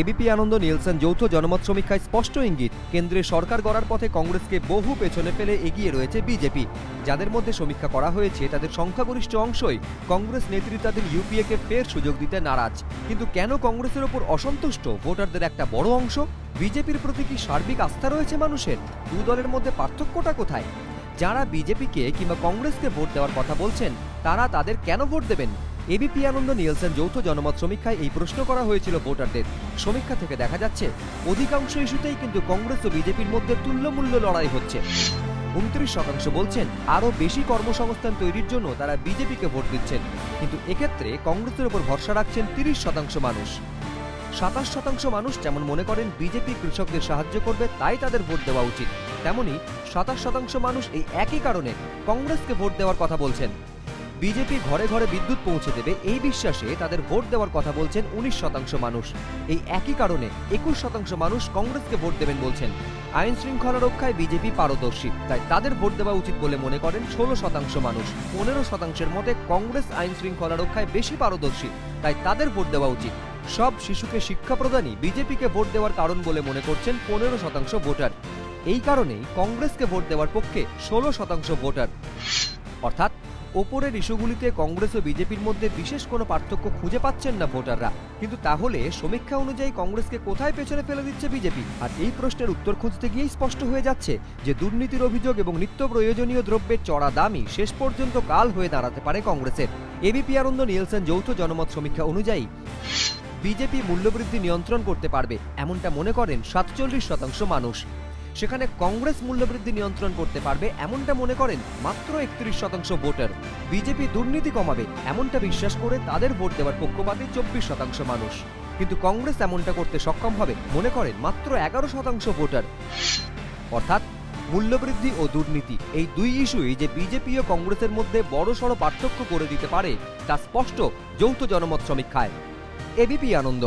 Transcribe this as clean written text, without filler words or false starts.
ABP আনন্দ Nielsen যৌথ জনমত সমীক্ষায় স্পষ্ট ইঙ্গিত, কেন্দ্রে সরকার গড়ার পথে কংগ্রেসকে বহু পেছনে ফেলে এগিয়ে রয়েছে বিজেপি। যাদের মধ্যে সমীক্ষা করা হয়েছে তাদের সংখ্যাগরিষ্ঠ অংশই কংগ্রেস নেতৃত্বাধীন ইউপিএকে ফের সুযোগ দিতে নারাজ। কিন্তু কেন কংগ্রেসের ওপর অসন্তুষ্ট ভোটারদের একটা বড় অংশ? বিজেপির প্রতি কি সার্বিক আস্থা রয়েছে মানুষের? দু দলের মধ্যে পার্থক্যটা কোথায়? যারা বিজেপিকে কিংবা কংগ্রেসকে ভোট দেওয়ার কথা বলছেন তারা তাদের কেন ভোট দেবেন? এবিপি আনন্দ নিলসন যৌথ জনমত সমীক্ষায় এই প্রশ্ন করা হয়েছিল ভোটারদের। সমীক্ষা থেকে দেখা যাচ্ছে অধিকাংশ ইস্যুতেই কিন্তু কংগ্রেস ও বিজেপির মধ্যে তুল্যমূল্য লড়াই হচ্ছে। 29% বলছেন আরও বেশি কর্মসংস্থান তৈরির জন্য তারা বিজেপিকে ভোট দিচ্ছেন, কিন্তু এক্ষেত্রে কংগ্রেসের উপর ভরসা রাখছেন 30% মানুষ। 27% মানুষ যেমন মনে করেন বিজেপি কৃষকদের সাহায্য করবে তাই তাদের ভোট দেওয়া উচিত, তেমনি 27% মানুষ এই একই কারণে কংগ্রেসকে ভোট দেওয়ার কথা বলছেন। বিজেপি ঘরে ঘরে বিদ্যুৎ পৌঁছে দেবে এই বিশ্বাসে তাদের ভোট দেওয়ার কথা বলছেন 19% মানুষ। এই একই কারণে 21% মানুষ কংগ্রেসকে ভোট দেবেন বলছেন। আইন শৃঙ্খলা রক্ষায় বিজেপি পারদর্শী, তাই তাদের ভোট দেওয়া উচিত বলে মনে করেন 16% মানুষ। 15%-এর মতে কংগ্রেস আইন শৃঙ্খলা রক্ষায় বেশি পারদর্শী, তাই তাদের ভোট দেওয়া উচিত। সব শিশুকে শিক্ষা প্রদানই বিজেপিকে ভোট দেওয়ার কারণ বলে মনে করছেন 15% ভোটার। এই কারণেই কংগ্রেসকে ভোট দেওয়ার পক্ষে 16% ভোটার। অর্থাৎ ওপরের ইস্যুগুলিতে কংগ্রেস ও বিজেপির মধ্যে বিশেষ কোনো পার্থক্য খুঁজে পাচ্ছেন না ভোটাররা। কিন্তু তাহলে সমীক্ষা অনুযায়ী কংগ্রেসকে কোথায় পেছনে ফেলে দিচ্ছে বিজেপি? আর এই প্রশ্নের উত্তর খুঁজতে গিয়েই স্পষ্ট হয়ে যাচ্ছে যে দুর্নীতির অভিযোগ এবং নিত্য প্রয়োজনীয় দ্রব্যের চড়া দামই শেষ পর্যন্ত কাল হয়ে দাঁড়াতে পারে কংগ্রেসের। এবিপি আনন্দ নিলসন যৌথ জনমত সমীক্ষা অনুযায়ী বিজেপি মূল্যবৃদ্ধি নিয়ন্ত্রণ করতে পারবে এমনটা মনে করেন 47% মানুষ। সেখানে কংগ্রেস মূল্যবৃদ্ধি নিয়ন্ত্রণ করতে পারবে এমনটা মনে করেন মাত্র 31% ভোটার। বিজেপি দুর্নীতি কমাবে এমনটা বিশ্বাস করে তাদের ভোট দেওয়ার পক্ষপাতী 24% মানুষ। কিন্তু কংগ্রেস এমনটা করতে সক্ষম হবে মনে করেন মাত্র 11% ভোটার। অর্থাৎ মূল্যবৃদ্ধি ও দুর্নীতি এই দুই ইস্যুই যে বিজেপি ও কংগ্রেসের মধ্যে বড়সড় পার্থক্য করে দিতে পারে তা স্পষ্ট যৌথ জনমত সমীক্ষায়। এবিপি আনন্দ।